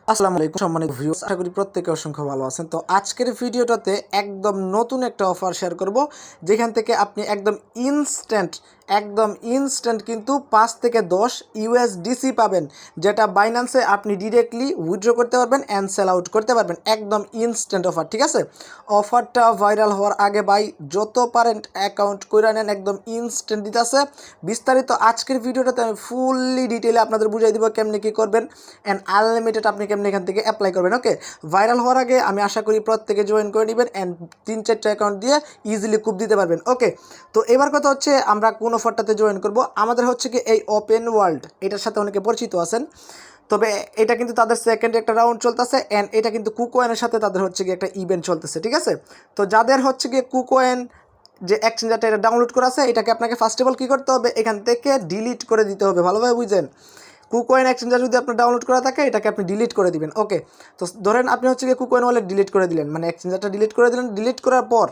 আসসালামু আলাইকুম সম্মানিত ভিউয়ার্স, আশা করি প্রত্যেকে অসংখ্য ভালো আছেন। তো আজকের ভিডিওটাতে একদম নতুন একটা অফার শেয়ার করব, যেখান থেকে আপনি একদম ইনস্ট্যান্ট কিন্তু 5 থেকে 10 ইউএসডিসি পাবেন, যেটা বাইন্যান্সে আপনি ডিরেক্টলি উইথড্র করতে পারবেন অ্যান্ড সেল আউট করতে পারবেন। একদম ইনস্ট্যান্ট অফার, ঠিক আছে? অফারটা ভাইরাল হওয়ার আগে ভাই যত পারেন অ্যাকাউন্ট করে নেন, একদম ইনস্ট্যান্ট দিতেছে। বিস্তারিত আজকের ভিডিওটাতে আমি ফুললি ডিটেইলে আপনাদের বুঝিয়ে দিব কেমনে কী করবেন অ্যান্ড আনলিমিটেড আপনি কেমনে এখান থেকে অ্যাপ্লাই করবেন। ওকে, ভাইরাল হওয়ার আগে আমি আশা করি প্রত্যেকে জয়েন করে নেবেন অ্যান্ড 3-4টা অ্যাকাউন্ট দিয়ে ইজিলি কুপ দিতে পারবেন। ওকে, তো এবার কথা হচ্ছে আমরা কোন অফারটাতে জয়েন করব। আমাদের হচ্ছে কি এই ওপেন ওয়ার্ল্ড, এটার সাথে অনেকে পরিচিত আছেন, তবে এটা কিন্তু তাদের সেকেন্ড একটা রাউন্ড চলতেছে অ্যান্ড এটা কিন্তু কুকোয়েনের সাথে তাদের হচ্ছে কি একটা ইভেন্ট চলতেছে, ঠিক আছে? তো যাদের হচ্ছে কি কুকোয়েন যে এক্সচেঞ্জারটা এটা ডাউনলোড করা আছে, এটাকে আপনাকে ফার্স্ট অফ অল কী করতে হবে, এখান থেকে ডিলিট করে দিতে হবে। ভালোভাবে বুঝেন, কুকোয়েন এক্সচেঞ্জার যদি আপনার ডাউনলোড করা থাকে, এটাকে আপনি ডিলিট করে দিবেন। ওকে, তো ধরেন আপনি হচ্ছে কি কুকোয়েন ওয়ালেট ডিলিট করে দিলেন, মানে এক্সচেঞ্জারটা ডিলিট করে দিলেন। ডিলিট করার পর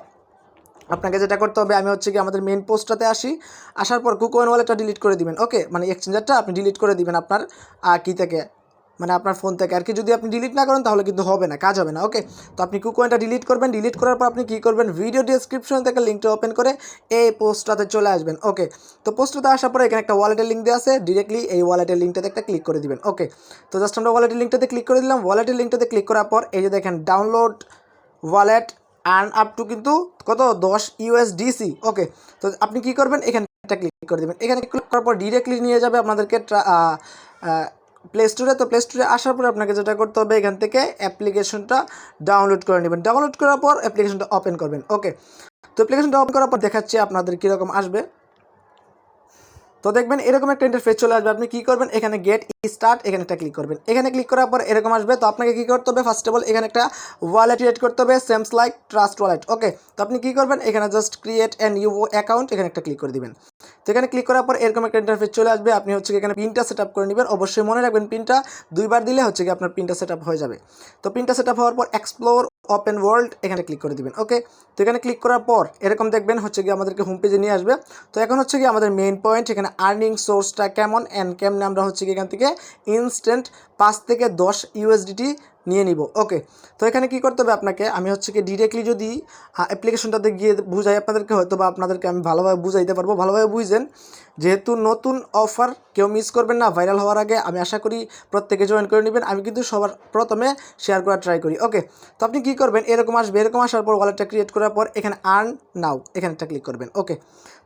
আপনাকে যেটা করতে হবে, আমি হচ্ছে কি আমাদের মেন পোস্টটাতে আসার পর কুকোয়েন ওয়ালেটটা ডিলিট করে দিবেন। ওকে, মানে এক্সচেঞ্জারটা আপনি ডিলিট করে দিবেন আপনার কি থেকে, মানে আপনার ফোন থেকে আর কি। যদি আপনি ডিলিট না করেন তাহলে কিন্তু হবে না, কাজ হবে না। ওকে, তো আপনি কুকোয়েনটা ডিলিট করবেন। ডিলিট করার পর আপনি কী করবেন, ভিডিও ডিসক্রিপশন থেকে লিঙ্কটা ওপেন করে এই পোস্টটাতে চলে আসবেন। ওকে, তো পোস্টটাতে আসার পরে এখানে একটা ওয়ালেটের লিঙ্ক দেওয়া আছে, ডিরেক্টলি এই ওয়ালেটের লিঙ্কটাতে একটা ক্লিক করে দিবেন। ওকে, তো জাস্ট আমরা ওয়ালেটের লিঙ্কটাতে ক্লিক করে দিলাম। ওয়ালেটের লিঙ্কটাতে ক্লিক করার পর এই যে দেখেন download wallet earn up to কিন্তু কত 10 ইউএসডিসি। ওকে, তো আপনি কি করবেন, এখানে একটা ক্লিক করে দেবেন। এখানে ক্লিক করার পর ডিরেক্টলি নিয়ে যাবে আপনাদেরকে প্লে স্টোরে। তো প্লে স্টোরে আসার পর আপনাকে যেটা করতে হবে, এখান থেকে অ্যাপ্লিকেশনটা ডাউনলোড করে নেবেন। ডাউনলোড করার পর অ্যাপ্লিকেশনটা ওপেন করবেন। ওকে, তো অ্যাপ্লিকেশনটা ওপেন করার পর দেখাচ্ছি আপনাদের কীরকম আসবে। তো দেখবেন এরকম একটা ইন্টারফেস চলে আসবে। আপনি কী করবেন, এখানে গেট স্টার্ট এখানে একটা ক্লিক করবেন। এখানে ক্লিক করার পর এরকম আসবে। তো আপনাকে কী করতে হবে, ফার্স্ট অফ অল এখানে একটা ওয়ালেট ক্রিয়েট করতে হবে, সেমস লাইক ট্রাস্ট ওয়ালেট। ওকে, তো আপনি কী করবেন, এখানে just create an new account এখানে একটা ক্লিক করে দিবেন। তো এখানে ক্লিক করার পর এরকম একটা ইন্টারফেস চলে আসবে। আপনি হচ্ছে এখানে পিনটা সেট আপ করে নেবেন। অবশ্যই মনে রাখবেন পিনটা 2বার দিলে হচ্ছে কি আপনার পিনটা সেট আপ হয়ে যাবে। তো পিনটা সেট আপ হওয়ার পর এক্সপ্লোর ওপেন ওয়ার্ল্ড এখানে ক্লিক করে দিবেন। ওকে, তো এখানে ক্লিক করার পর এরকম দেখবেন হচ্ছে কি আমাদেরকে হোম পেজে নিয়ে আসবে। তো এখন হচ্ছে কি আমাদের মেইন পয়েন্ট, এখানে আর্নিং সোর্সটা কেমন অ্যান্ড কেমনে আমরা হচ্ছে কি এখান থেকে ইনস্ট্যান্ট 5 থেকে 10 ইউএসডিটি নিয়ে নিব। ওকে, তো এখানে কী করতে হবে আপনাকে, আমি হচ্ছে কি ডিরেক্টলি যদি অ্যাপ্লিকেশনটাতে গিয়ে বুঝাই আপনাদেরকে, হয়তো বা আপনাদেরকে আমি ভালোভাবে বুঝাইতে পারবো। ভালোভাবে বুঝছেন, যেহেতু নতুন অফার কেউ মিস করবেন না ভাইরাল হওয়ার আগে। আমি আশা করি প্রত্যেকে জয়েন করে নেবেন। আমি কিন্তু সবার প্রথমে শেয়ার করার ট্রাই করি। ওকে, তো আপনি কী করবেন, এরকম আসবে। এরকম আসার পর ওয়ালেটটা ক্রিয়েট করার পর এখানে আর্ন নাও এখানে একটা ক্লিক করবেন। ওকে,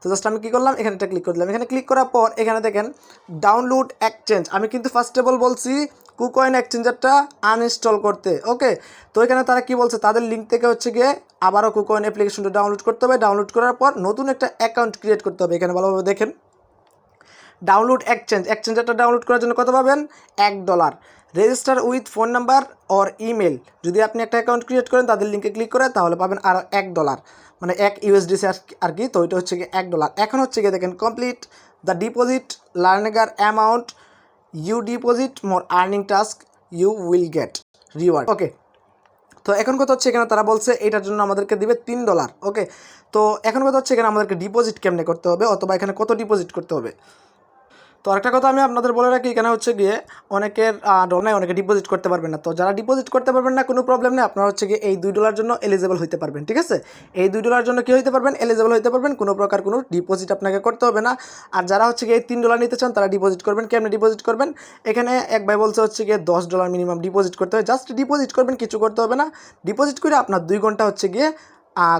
তো জাস্ট আমি কী করলাম, এখানে একটা ক্লিক করে দিলাম। এখানে ক্লিক করার পর এখানে দেখেন ডাউনলোড এক্সচেঞ্জ। আমি কিন্তু ফার্স্ট অফ অল বলছি কুকয়েন এক্সচেঞ্জারটা আনইনস্টল করতে। ওকে, তো এখানে তারা কি বলছে, তাদের লিঙ্ক থেকে হচ্ছে গিয়ে আবারও কুকয়েন অ্যাপ্লিকেশনটা ডাউনলোড করতে হবে। ডাউনলোড করার পর নতুন একটা অ্যাকাউন্ট ক্রিয়েট করতে হবে। এখানে ভালোভাবে দেখেন, ডাউনলোড এক্সচেঞ্জারটা ডাউনলোড করার জন্য কত পাবেন, $1। Register with phone number or email, যদি আপনি একটা অ্যাকাউন্ট ক্রিয়েট করেন তাদের লিঙ্কে ক্লিক করে, তাহলে পাবেন আরও $1, মানে 1 ইউএসডিসি আর কি। তো ওইটা হচ্ছে গিয়ে $1। এখন হচ্ছে গিয়ে দেখেন কমপ্লিট দ্য ডিপোজিট লার্নিগার amount you deposit more earning task you will get reward. Okay, তো এখন কথা হচ্ছে এখানে তারা বলছে এটার জন্য আমাদেরকে দিবে $3। ওকে, তো এখন কথা হচ্ছে এখানে আমাদেরকে ডিপোজিট কেমনে করতে হবে, অথবা এখানে কত ডিপোজিট করতে হবে। তো আরেকটা কথা আমি আপনাদের বলে রাখি, এখানে হচ্ছে গিয়ে অনেকের ডলার অনেকে ডিপোজিট করতে পারবেন না। তো যারা ডিপোজিট করতে পারবেন না, কোনো প্রবলেম নেই, আপনারা হচ্ছে গিয়ে এই $2 জন্য এলিজেবল হতে পারবেন। ঠিক আছে, এই $2 জন্য কী হতে পারবেন, এলিজেবল হতে পারবেন। কোনো প্রকার কোনো ডিপোজিট আপনাকে করতে হবে না। আর যারা হচ্ছে গিয়ে এই $3 নিতে চান, তারা ডিপোজিট করবেন। কেমনি ডিপোজিট করবেন, এখানে এক ভাই বলছে হচ্ছে গিয়ে $10 মিনিমাম ডিপোজিট করতে হয়। জাস্ট ডিপোজিট করবেন, কিছু করতে হবে না। ডিপোজিট করে আপনার 2 ঘন্টা হচ্ছে গিয়ে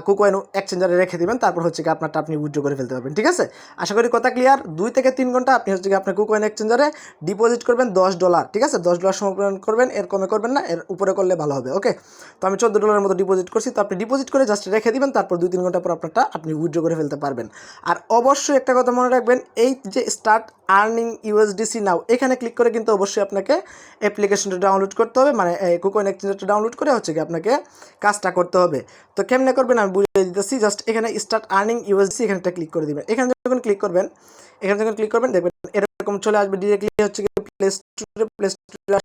কুকয়েন এক্সচেঞ্জারে রেখে দেবেন, তারপর হচ্ছে কি আপনারটা আপনি উইথড্র করে ফেলতে পারবেন। ঠিক আছে, আশা করি কথা ক্লিয়ার। 2 থেকে 3 ঘন্টা আপনি হচ্ছে কি আপনার কুকয়েন এক্সচেঞ্জারে ডিপোজিট করবেন $10। ঠিক আছে, $10 সমর্পণ করবেন, এর কমে করবেন না, এর উপরে করলে ভালো হবে। ওকে, তো আমি $14 মতো ডিপোজিট করছি। তো আপনি ডিপোজিট করে জাস্ট রেখে দিবেন, তারপর 2-3 ঘন্টা পর আপনারটা আপনি উইথড্র করে ফেলতে পারবেন। আর অবশ্যই একটা কথা মনে রাখবেন, এই যে স্টার্ট আর্নিং ইউএসডিসি নাও এখানে ক্লিক করে কিন্তু অবশ্যই আপনাকে অ্যাপ্লিকেশনটা ডাউনলোড করতে হবে, মানে কুকয়েন এক্সচেঞ্জারটা ডাউনলোড করে হচ্ছে কি আপনাকে কাজটা করতে হবে। তো কেমনে করবেন আমি বুঝিয়ে দিতেছি। জাস্ট এখানে স্টার্ট আর্নিং ইউএসডিসি এখানে একটা ক্লিক করে দিবেন। এখানে যখন ক্লিক করবেন, দেখবেন এরকম চলে আসবে। ডিরেক্টলি হচ্ছে কি প্লে স্টোরে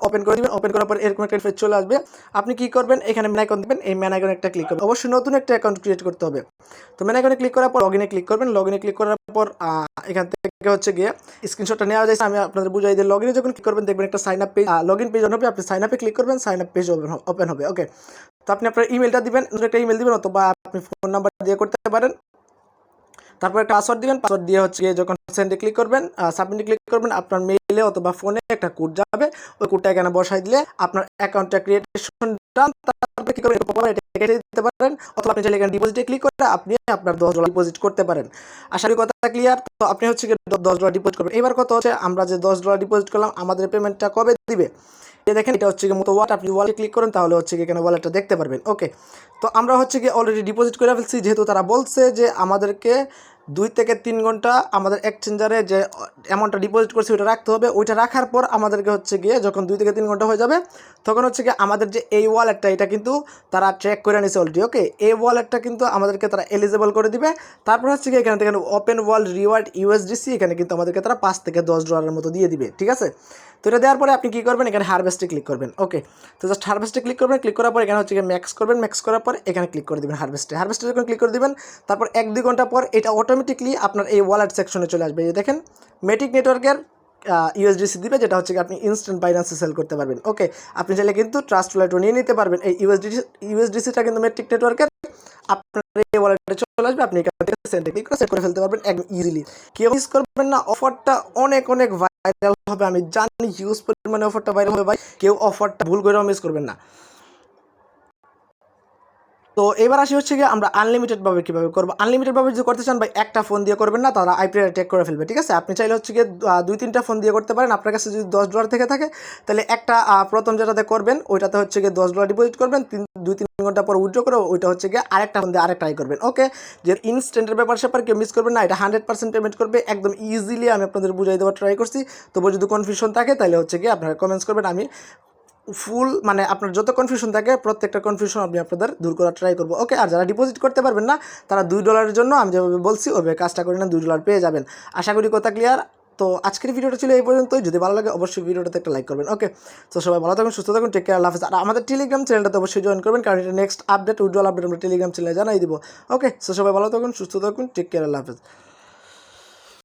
ওপেন করে দিবেন। ওপেন করার পর এরকম একটা ইন্টারফেস চলে আসবে। আপনি কি করবেন, এখানে মেন আইকন দিবেন, এই মেন আইকনে একটা ক্লিক করবেন। অবশ্যই নতুন একটা অ্যাকাউন্ট ক্রিয়েট করতে হবে। তো মেন আইকনে ক্লিক করার পর লগইনে ক্লিক করবেন। লগইনে ক্লিক করার পর এখান থেকে হচ্ছে গিয়ে স্ক্রিনশটটা নেওয়া যায়, আমি আপনাদের বুঝাই দিই। লগইনে যখন ক্লিক করবেন দেখবেন একটা sign up page, login page হবে, আপনি সাইন আপে ক্লিক করবেন, সাইন আপ পেজ ওপেন হবে। ওকে, তো আপনি আপনার ইমেলটা দিবেন, একটা ইমেল দিবেন অথবা আপনি ফোন নাম্বার দিয়ে করতে পারেন। তারপর একটা পাসওয়ার্ড দিবেন, পাসওয়ার্ড দিয়ে হচ্ছে যখন সেন্ডে ক্লিক করবেন, সাবমিটে ক্লিক করবেন, আপনার মেইলে অথবা ফোনে একটা কোড যাবে, ওই কোডটা এখানে বসাই দিলে আপনার অ্যাকাউন্টটা ক্রিয়েশন ডান। তারপরে কি করবেন, এটা কেটে দিতে পারেন, অথবা আপনি চাইলে এখানে ডিপোজিটে ক্লিক করে আপনি আপনার $10 ডিপোজিট করতে পারেন। আশা করি কথা ক্লিয়ার। তো আপনি হচ্ছে $10 ডিপোজিট করবেন। এবার কত হচ্ছে, আমরা যে $10 ডিপোজিট করলাম আমাদের পেমেন্টটা কবে দিবে দেখেন, এটা হচ্ছে মতো ওয়াট, আপনি ওয়ালেটে ক্লিক করেন তাহলে হচ্ছে এখানে ওয়ালেটটা দেখতে পারবেন। ওকে, তো আমরা হচ্ছে অলরেডি ডিপোজিট করে ফেলছি, যেহেতু তারা বলছে যে আমাদেরকে 2 থেকে 3 ঘন্টা আমাদের এক্সচেঞ্জারে যে অ্যামাউন্টটা ডিপোজিট করছি ওইটা রাখতে হবে। ওইটা রাখার পর আমাদেরকে হচ্ছে যখন 2 থেকে 3 ঘন্টা হয়ে যাবে তখন হচ্ছে আমাদের যে এই ওয়ালেটটা এটা কিন্তু তারা ট্র্যাক করে নিছে অলরেডি। ওকে, এই ওয়ালেটটা কিন্তু আমাদেরকে তারা এলিজেবল করে দিবে। তারপর হচ্ছে এখানে থেকে ওপেন ওয়ার্ল্ড রিওয়ার্ড USDC, এখানে কিন্তু আমাদেরকে তারা $5 থেকে $10 মতো দিয়ে দিবে। ঠিক আছে, তো এটা দেওয়ার পরে আপনি কী করবেন, এখানে হারভেস্টে ক্লিক করবেন। ওকে, তো জাস্ট হারভেস্টে ক্লিক করবেন। ক্লিক করার পর এখানে হচ্ছে ম্যাক্স করবেন। ম্যাক্স করার পর এখানে ক্লিক করে দেবেন হারভেস্টে। হারভেস্টে যখন ক্লিক করে দেবেন তারপর 1-2 ঘন্টা পর এটা অটোমেটিকলি আপনার এই ওয়ালেট সেকশনে চলে আসবে। এই দেখেন মেটিক নেটওয়ার্কের USDC দিবে, যেটা হচ্ছে আপনি ইনস্ট্যান্ট বাইন্যান্সে সেল করতে পারবেন। ওকে, আপনি চাইলে কিন্তু ট্রাস্ট ওয়ালেটও নিয়ে নিতে পারবেন। এই USDCটা কিন্তু মেট্রিক নেটওয়ার্কের আপনার এই ওয়ালেটে চলে আসবে। আপনি এখান থেকে সেন্ডে ক্লিক করে সেট করে ফেলতে পারবেন একদম ইজিলি। কেউ মিস করবেন না, অফারটা অনেক ভাইরাল হবে, আমি জানি হিউজ পরিমাণে অফারটা ভাইরাল হবে ভাই, কেউ অফারটা ভুল করেও মিস করবেন না। তো এবার আসি হচ্ছে আমরা আনলিমিটেডভাবে কীভাবে করবো। আনলিমিটেডভাবে যদি করতে চান ভাই, একটা ফোন দিয়ে করবেন না, তারা আইপি ট্যাগ করে ফেলবে। ঠিক আছে, আপনি চাইলে হচ্ছে 2-3টা ফোন দিয়ে করতে পারেন। আপনার কাছে যদি $10 থেকে থাকে তাহলে একটা প্রথম যেটাতে করবেন ওইটাতে হচ্ছে $10 ডিপোজিট করবেন, 2-3 ঘন্টা পর উইথড্র করে ওইটা হচ্ছে আরেকটা ফোন দিয়ে আরেকটাই করবেন। ওকে, যে ইনস্ট্যান্টের ব্যাপার স্যাপার কেউ মিস করবেন না, এটা 100% পেমেন্ট করবে একদম ইজিলি। আমি আপনাদের বুঝাই দেওয়ার ট্রাই করছি। তবু যদি কনফিউশন থাকে তাহলে হচ্ছে আপনারা কমেন্টস করবেন, আমি ফুল মানে আপনার যত কনফিউশন থাকে প্রত্যেকটা কনফিউশন আমি আপনাদের দূর করার ট্রাই করবো। ওকে, আর যারা ডিপোজিট করতে পারবেন না তারা $2 জন্য আমি যেভাবে বলছি ওইভাবে কাজটা করে না, $2 পেয়ে যাবেন। আশা করি কথা ক্লিয়ার। তো আজকের ভিডিওটা ছিল এই পর্যন্তই। যদি ভালো লাগে অবশ্যই ভিডিওটাতে একটা লাইক করবেন। ওকে, তো সবাই ভালো থাকুন, সুস্থ থাকুন, টেক কেয়ার, আল্লাহ হাফেজ। আর আমাদের টেলিগ্রাম চ্যানেলটাতে অবশ্যই জয়েন করবেন, কারণ এটা নেক্সট আপডেট উইথড্রয়াল আপডেট আমরা টেলিগ্রাম চ্যানেলে জানাই দিব। ওকে, তো সবাই ভালো থাকুন, সুস্থ থাকুন, টেক কেয়ার, আল্লাহ হাফেজ।